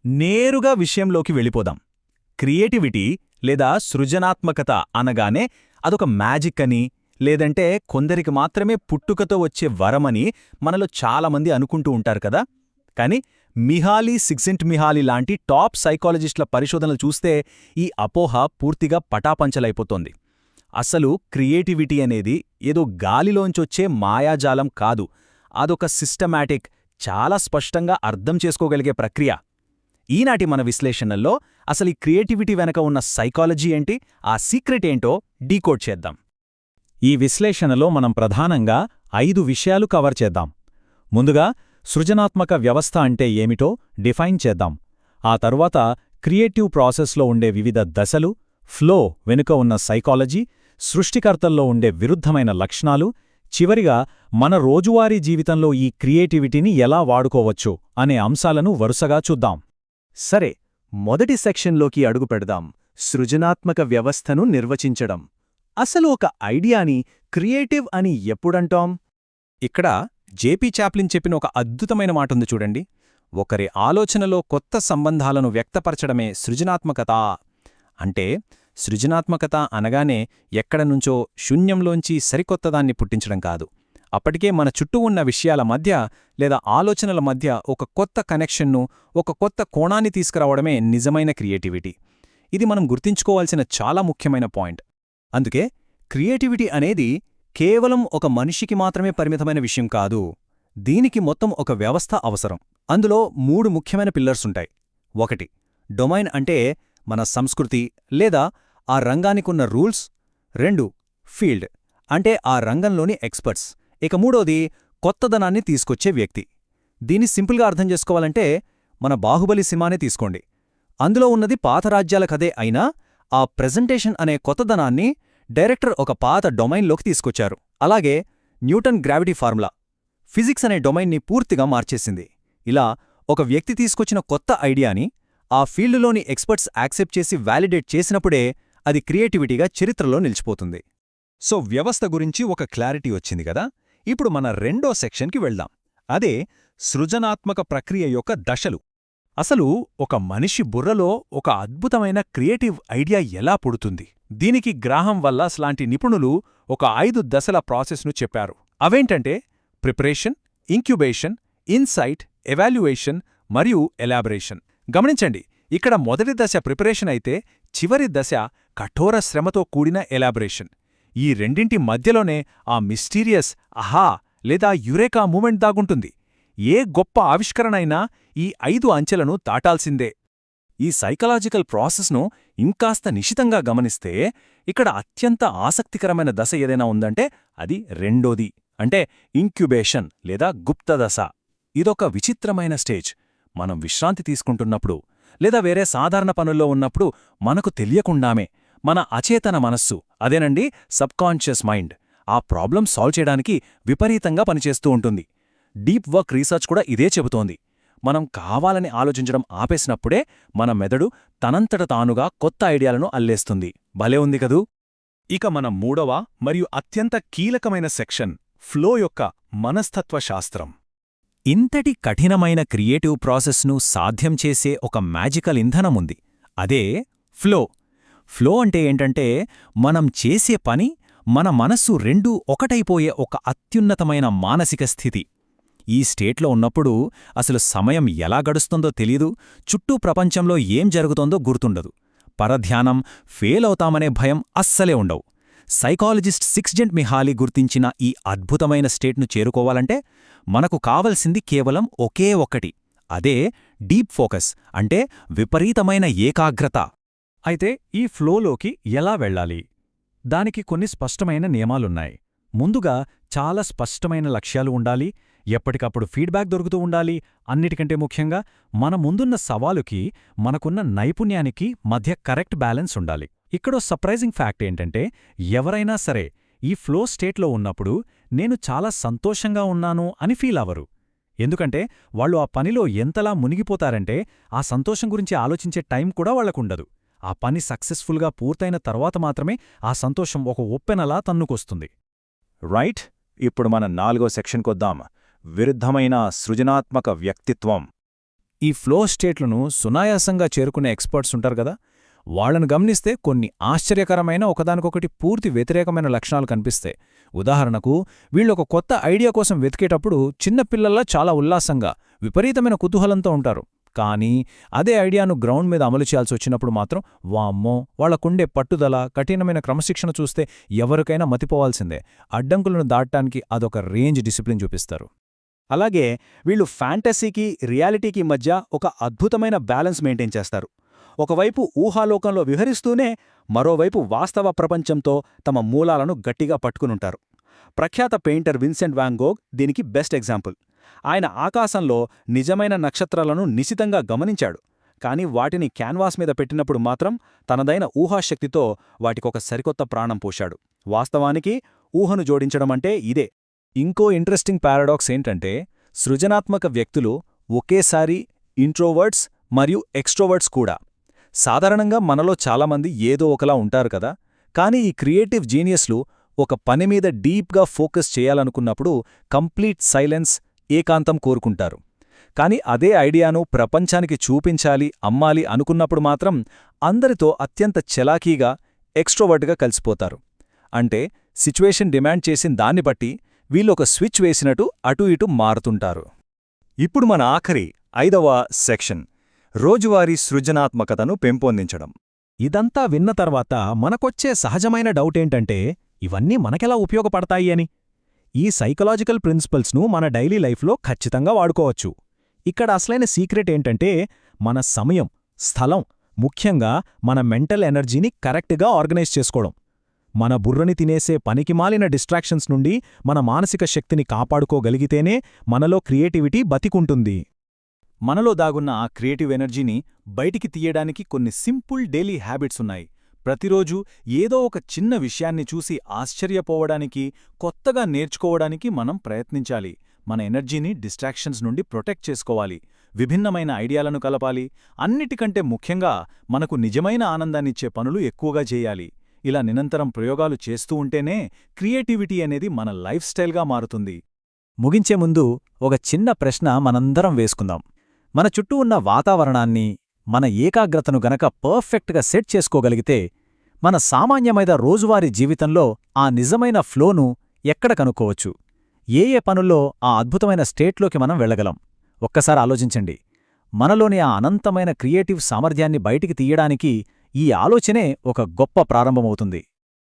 నేరుగా విషయంలోకి వెళ్ళిపోదాం. క్రియేటివిటీ లేదా సృజనాత్మకత అనగానే అదొక మ్యాజిక్ అని, లేదంటే కొందరికి మాత్రమే పుట్టుకతో వచ్చే వరమని మనలో చాలామంది అనుకుంటూ ఉంటారు కదా. కాని మిహాలీ సిక్సింట్మిహాలీ లాంటి టాప్ సైకాలజిస్టుల పరిశోధనలు చూస్తే ఈ అపోహ పూర్తిగా పటాపంచలైపోతోంది. అసలు క్రియేటివిటీ అనేది ఏదో గాలిలోంచొచ్చే మాయాజాలం కాదు. అదొక సిస్టమాటిక్, చాలా స్పష్టంగా అర్థం చేసుకోగలిగే ప్రక్రియ. ఈనాటి మన విశ్లేషణల్లో అసలు ఈ క్రియేటివిటీ వెనక ఉన్న సైకాలజీ ఏంటి, ఆ సీక్రెట్ ఏంటో డీకోడ్ చేద్దాం. ఈ విశ్లేషణలో మనం ప్రధానంగా 5 విషయాలు కవర్ చేద్దాం. ముందుగా సృజనాత్మక వ్యవస్థ అంటే ఏమిటో డిఫైన్ చేద్దాం. ఆ తరువాత క్రియేటివ్ ప్రాసెస్లో ఉండే వివిధ దశలు, ఫ్లో వెనుక ఉన్న సైకాలజీ, సృష్టికర్తల్లో ఉండే విరుద్ధమైన లక్షణాలు, చివరిగా మన రోజువారీ జీవితంలో ఈ క్రియేటివిటీని ఎలా వాడుకోవచ్చు అనే అంశాలను వరుసగా చూద్దాం. సరే, మొదటి సెక్షన్లోకి అడుగుపెడదాం. సృజనాత్మక వ్యవస్థను నిర్వచించడం. అసలు ఒక ఐడియాని క్రియేటివ్ అని ఎప్పుడంటాం? ఇక్కడ జేపీ చాప్లిన్ చెప్పిన ఒక అద్భుతమైన మాటుంది చూడండి. ఒకరి ఆలోచనలో కొత్త సంబంధాలను వ్యక్తపరచడమే సృజనాత్మకత. అంటే సృజనాత్మకత అనగానే ఎక్కడనుంచో శూన్యంలోంచి సరికొత్తదాన్ని పుట్టించడం కాదు. అప్పటికే మన చుట్టూ ఉన్న విషయాల మధ్య లేదా ఆలోచనల మధ్య ఒక కొత్త కనెక్షన్ను, ఒక కొత్త కోణాన్ని తీసుకురావడమే నిజమైన క్రియేటివిటీ. ఇది మనం గుర్తుంచుకోవాల్సిన చాలా ముఖ్యమైన పాయింట్. అందుకే క్రియేటివిటీ అనేది కేవలం ఒక మనిషికి మాత్రమే పరిమితమైన విషయం కాదు. దీనికి మొత్తం ఒక వ్యవస్థ అవసరం. అందులో 3 ముఖ్యమైన పిల్లర్సుంటాయి. 1 డొమైన్ అంటే మన సంస్కృతి లేదా ఆ రంగానికున్న రూల్స్. 2 ఫీల్డ్ అంటే ఆ రంగంలోని ఎక్స్పర్ట్స్. ఇక 3వది కొత్తదనాన్ని తీసుకొచ్చే వ్యక్తి. దీన్ని సింపుల్గా అర్థం చేసుకోవాలంటే మన బాహుబలి సినిమానే తీసుకోండి. అందులో ఉన్నది పాత రాజ్యాల కథే అయినా ఆ ప్రెజెంటేషన్ అనే కొత్తదనాన్ని డైరెక్టర్ ఒక పాత డొమైన్లోకి తీసుకొచ్చారు. అలాగే న్యూటన్ గ్రావిటీ ఫార్ములా ఫిజిక్స్ అనే డొమైన్ని పూర్తిగా మార్చేసింది. ఇలా ఒక వ్యక్తి తీసుకొచ్చిన కొత్త ఐడియాని ఆ ఫీల్డులోని ఎక్స్పర్ట్స్ యాక్సెప్ట్ చేసి వ్యాలిడేట్ చేసినప్పుడే అది క్రియేటివిటీగా చరిత్రలో నిలిచిపోతుంది. సో వ్యవస్థ గురించి ఒక క్లారిటీ వచ్చింది కదా. ఇప్పుడు మన రెండో సెక్షన్కి వెళ్దాం. అదే సృజనాత్మక ప్రక్రియ యొక్క దశలు. అసలు ఒక మనిషి బుర్రలో ఒక అద్భుతమైన క్రియేటివ్ ఐడియా ఎలా పుడుతుంది? దీనికి గ్రాహం వల్లాస్ లాంటి నిపుణులు ఒక 5 దశల ప్రాసెస్ను చెప్పారు. అవేంటంటే ప్రిపరేషన్, ఇంక్యుబేషన్, ఇన్సైట్, ఎవాల్యుయేషన్ మరియు ఎలాబరేషన్. గమనించండి, ఇక్కడ మొదటి దశ ప్రిపరేషన్ అయితే చివరి దశ కఠోర శ్రమతో కూడిన ఎలాబరేషన్. ఈ రెండింటి మధ్యలోనే ఆ మిస్టీరియస్ అహా లేదా యురేకా మూమెంట్ దాగుంటుంది. ఏ గొప్ప ఆవిష్కరణైనా ఈ 5 అంచెలను దాటాల్సిందే. ఈ సైకలాజికల్ ప్రాసెస్ను ఇంకాస్త నిశితంగా గమనిస్తే ఇక్కడ అత్యంత ఆసక్తికరమైన దశ ఏదైనా ఉందంటే అది రెండోది, అంటే ఇంక్యుబేషన్ లేదా గుప్తదశ. ఇదొక విచిత్రమైన స్టేజ్. మనం విశ్రాంతి తీసుకుంటున్నప్పుడు లేదా వేరే సాధారణ పనుల్లో ఉన్నప్పుడు మనకు తెలియకుండామే మన అచేతన మనస్సు, అదేనండి సబ్కాన్షియస్ మైండ్, ఆ ప్రాబ్లం సాల్వ్ చేయడానికి విపరీతంగా పనిచేస్తూ ఉంటుంది. డీప్ వర్క్ రీసెర్చ్ కూడా ఇదే చెబుతోంది. మనం కావాలని ఆలోచించడం ఆపేసినప్పుడే మన మెదడు తనంతట తానుగా కొత్త ఐడియాలను అల్లేస్తుంది. భలే ఉంది కదూ. ఇక మన మూడవ మరియు అత్యంత కీలకమైన సెక్షన్ ఫ్లో యొక్క మనస్తత్వ శాస్త్రం. ఇంతటి కఠినమైన క్రియేటివ్ ప్రాసెస్ను సాధ్యం చేసే ఒక మ్యాజికల్ ఇంధనముంది. అదే ఫ్లో. ఫ్లో అంటే ఏంటంటే మనం చేసే పని, మన మనస్సు రెండూ ఒకటైపోయే ఒక అత్యున్నతమైన మానసిక స్థితి. ఈ స్టేట్లో ఉన్నప్పుడు అసలు సమయం ఎలా గడుస్తుందో తెలీదు, చుట్టూ ప్రపంచంలో ఏం జరుగుతోందో గుర్తుండదు. పరధ్యానం, ఫెయిల్ అవుతామనే భయం అస్సలే ఉండవు. సైకాలజిస్ట్ సిక్సింట్మిహాలీ గుర్తించిన ఈ అద్భుతమైన స్టేట్ను చేరుకోవాలంటే మనకు కావలసింది కేవలం ఒకే ఒక్కటి. అదే డీప్ ఫోకస్, అంటే విపరీతమైన ఏకాగ్రత. అయితే ఈ ఫ్లోలోకి ఎలా వెళ్ళాలి? దానికి కొన్ని స్పష్టమైన నియమాలున్నాయి. ముందుగా చాలా స్పష్టమైన లక్ష్యాలు ఉండాలి. ఎప్పటికప్పుడు ఫీడ్బ్యాక్ దొరుకుతూ ఉండాలి. అన్నిటికంటే ముఖ్యంగా మన ముందున్న సవాలుకి, మనకున్న నైపుణ్యానికి మధ్య కరెక్ట్ బ్యాలెన్స్ ఉండాలి. ఇక్కడో సర్ప్రైజింగ్ ఫ్యాక్ట్ ఏంటంటే ఎవరైనా సరే ఈ ఫ్లో స్టేట్లో ఉన్నప్పుడు నేను చాలా సంతోషంగా ఉన్నాను అని ఫీల్ అవ్వరు. ఎందుకంటే వాళ్ళు ఆ పనిలో ఎంతలా మునిగిపోతారంటే ఆ సంతోషం గురించి ఆలోచించే టైం కూడా వాళ్లకుండదు. ఆ పని సక్సెస్ఫుల్గా పూర్తయిన తర్వాత మాత్రమే ఆ సంతోషం ఒక ఉప్పెనలా తన్నుకొస్తుంది. రైట్. ఇప్పుడు మన 4వ సెక్షన్కొద్దాం. విరుద్ధమైన సృజనాత్మక వ్యక్తిత్వం. ఈ ఫ్లో స్టేట్లను సునాయాసంగా చేరుకునే ఎక్స్పర్ట్స్ ఉంటారు కదా, వాళ్లను గమనిస్తే కొన్ని ఆశ్చర్యకరమైన ఒకదానికొకటి పూర్తి వ్యతిరేకమైన లక్షణాలు కనిపిస్తాయి. ఉదాహరణకు, వీళ్ళొక కొత్త ఐడియా కోసం వెతికేటప్పుడు చిన్నపిల్లల్లా చాలా ఉల్లాసంగా, విపరీతమైన కుతూహలంతో ఉంటారు. కానీ అదే ఐడియాను గ్రౌండ్ మీద అమలు చేయాల్సి వచ్చినప్పుడు మాత్రం వామ్మో, వాళ్లకుండే పట్టుదల, కఠినమైన క్రమశిక్షణ చూస్తే ఎవరికైనా మతిపోవాల్సిందే. అడ్డంకులను దాటడానికి అదొక రేంజ్ డిసిప్లిన్ చూపిస్తారు. అలాగే వీళ్ళు ఫ్యాంటసీకి, రియాలిటీకి మధ్య ఒక అద్భుతమైన బ్యాలెన్స్ మెయింటైన్ చేస్తారు. ఒకవైపు ఊహాలోకంలో విహరిస్తూనే మరోవైపు వాస్తవ ప్రపంచంతో తమ మూలాలను గట్టిగా పట్టుకునుంటారు. ప్రఖ్యాత పెయింటర్ విన్సెంట్ వాన్ గోగ్ దీనికి బెస్ట్ ఎగ్జాంపుల్. ఆయన ఆకాశంలో నిజమైన నక్షత్రాలను నిశితంగా గమనించాడు. కాని వాటిని క్యాన్వాస్ మీద పెట్టినప్పుడు మాత్రం తనదైన ఊహాశక్తితో వాటికొక సరికొత్త ప్రాణం పోశాడు. వాస్తవానికి ఊహను జోడించడమంటే ఇదే. ఇంకో ఇంట్రెస్టింగ్ పారాడాక్స్ ఏంటంటే, సృజనాత్మక వ్యక్తులు ఒకేసారి ఇంట్రోవర్ట్స్ మరియు ఎక్స్ట్రోవర్ట్స్ కూడా. సాధారణంగా మనలో చాలామంది ఏదో ఒకలా ఉంటారు కదా, కానీ ఈ క్రియేటివ్ జీనియస్లు ఒక పనిమీద డీప్గా ఫోకస్ చేయాలనుకున్నప్పుడు కంప్లీట్ సైలెన్స్, ఏకాంతం కోరుకుంటారు. కాని అదే ఐడియాను ప్రపంచానికి చూపించాలి, అమ్మాలి అనుకున్నప్పుడు మాత్రం అందరితో అత్యంత చలాకీగా, ఎక్స్ట్రోవర్ట్గా కలిసిపోతారు. అంటే సిచ్యువేషన్ డిమాండ్ చేసిన దాన్ని బట్టి వీళ్ళొక స్విచ్ వేసినట్టు అటూ ఇటూ మారుతుంటారు. ఇప్పుడు మన ఆఖరి 5వ సెక్షన్, రోజువారీ సృజనాత్మకతను పెంపొందించడం. ఇదంతా విన్న తర్వాత మనకొచ్చే సహజమైన డౌటేంటంటే, ఇవన్నీ మనకెలా ఉపయోగపడతాయి అని. ఈ సైకలాజికల్ ప్రిన్సిపల్స్ను మన డైలీ లైఫ్లో ఖచ్చితంగా వాడుకోవచ్చు. ఇక్కడ అసలైన సీక్రెట్ ఏంటంటే, మన సమయం, స్థలం, ముఖ్యంగా మన మెంటల్ ఎనర్జీని కరెక్ట్గా ఆర్గనైజ్ చేసుకోవడం. మన బుర్రని తినేసే పనికిమాలిన డిస్ట్రాక్షన్స్ నుండి మన మానసిక శక్తిని కాపాడుకోగలిగితేనే మనలో క్రియేటివిటీ బతికుంటుంది. మనలో దాగున్న ఆ క్రియేటివ్ ఎనర్జీని బయటికి తీయడానికి కొన్ని సింపుల్ డైలీ హ్యాబిట్స్ ఉన్నాయి. ప్రతిరోజూ ఏదో ఒక చిన్న విషయాన్ని చూసి ఆశ్చర్యపోవడానికి, కొత్తగా నేర్చుకోవడానికి మనం ప్రయత్నించాలి. మన ఎనర్జీని డిస్ట్రాక్షన్స్ నుండి ప్రొటెక్ట్ చేసుకోవాలి. విభిన్నమైన ఐడియాలను కలపాలి. అన్నిటికంటే ముఖ్యంగా మనకు నిజమైన ఆనందాన్నిచ్చే పనులు ఎక్కువగా చేయాలి. ఇలా నిరంతరం ప్రయోగాలు చేస్తూ ఉంటేనే క్రియేటివిటీ అనేది మన లైఫ్ స్టైల్గా మారుతుంది. ముగించే ముందు ఒక చిన్న ప్రశ్న మనందరం వేసుకుందాం. మన చుట్టూ ఉన్న వాతావరణాన్ని, మన ఏకాగ్రతను గనక పర్ఫెక్ట్గా సెట్ చేసుకోగలిగితే మన సామాన్యమైన రోజువారీ జీవితంలో ఆ నిజమైన ఫ్లోను ఎక్కడ కనుక్కోవచ్చు? ఏ పనుల్లో ఆ అద్భుతమైన స్టేట్లోకి మనం వెళ్ళగలం? ఒక్కసారి ఆలోచించండి. మనలోని ఆ అనంతమైన క్రియేటివ్ సామర్థ్యాన్ని బయటికి తీయడానికి ఈ ఆలోచనే ఒక గొప్ప ప్రారంభమవుతుంది.